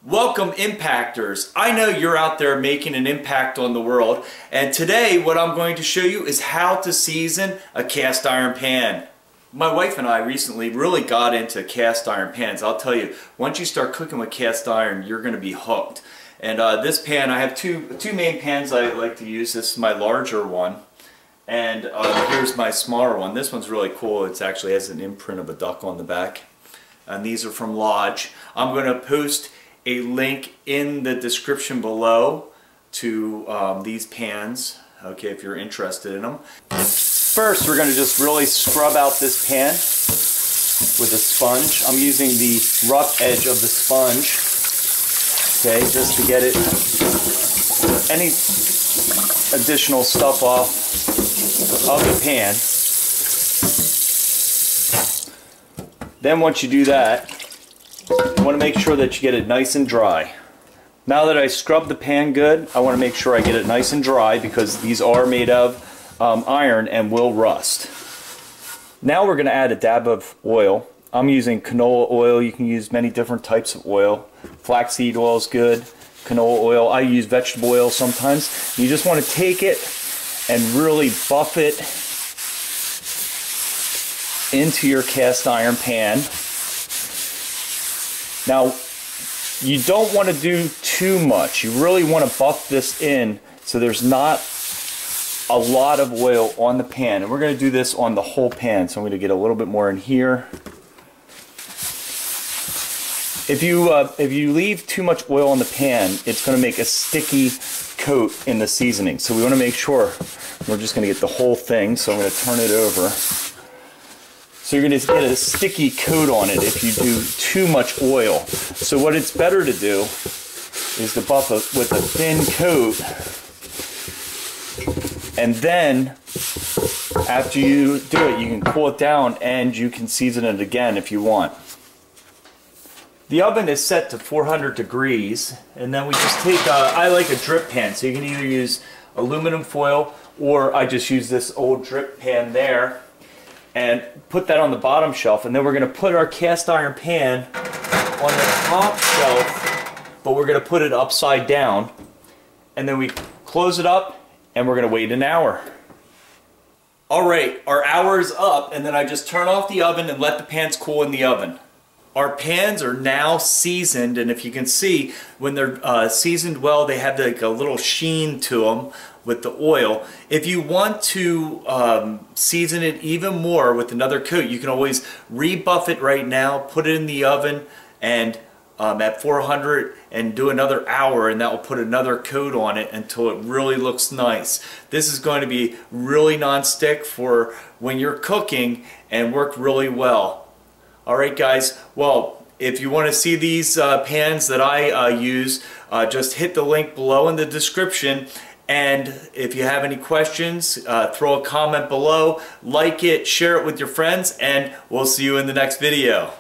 Welcome Impactors. I know you're out there making an impact on the world, and today what I'm going to show you is how to season a cast iron pan. My wife and I recently really got into cast iron pans. I'll tell you, once you start cooking with cast iron, you're going to be hooked. And this pan, I have two main pans I like to use. This is my larger one, and here's my smaller one. This one's really cool. It actually has an imprint of a duck on the back. And these are from Lodge. I'm going to post a link in the description below to these pans, okay, if you're interested in them. First, we're going to just really scrub out this pan with a sponge. I'm using the rough edge of the sponge, okay, just to get it, any additional stuff off of the pan. Then once you do that, you want to make sure that you get it nice and dry. Now that I scrubbed the pan good, I want to make sure I get it nice and dry because these are made of iron and will rust. Now we're going to add a dab of oil. I'm using canola oil. You can use many different types of oil. Flaxseed oil is good. Canola oil. I use vegetable oil sometimes. You just want to take it and really buff it into your cast iron pan. Now, you don't want to do too much. You really want to buff this in so there's not a lot of oil on the pan. And we're going to do this on the whole pan. So I'm going to get a little bit more in here. If you leave too much oil on the pan, it's going to make a sticky coat in the seasoning. So we want to make sure we're just going to get the whole thing. So I'm going to turn it over. So you're going to get a sticky coat on it if you do too much oil. So what it's better to do is to buff it with a thin coat, and then after you do it, you can cool it down and you can season it again if you want. The oven is set to 400 degrees, and then we just take, I like a drip pan, so you can either use aluminum foil or I just use this old drip pan there. And put that on the bottom shelf, and then we're going to put our cast iron pan on the top shelf, but we're going to put it upside down, and then we close it up and we're going to wait an hour. Alright, our hour is up, and then I just turn off the oven and let the pans cool in the oven. Our pans are now seasoned, and if you can see, when they're seasoned well, they have like a little sheen to them with the oil. If you want to season it even more with another coat, you can always rebuff it right now, put it in the oven and at 400 and do another hour, and that will put another coat on it until it really looks nice. This is going to be really non-stick for when you're cooking and work really well. Alright guys, well, if you want to see these pans that I use, just hit the link below in the description. And if you have any questions, throw a comment below, like it, share it with your friends, and we'll see you in the next video.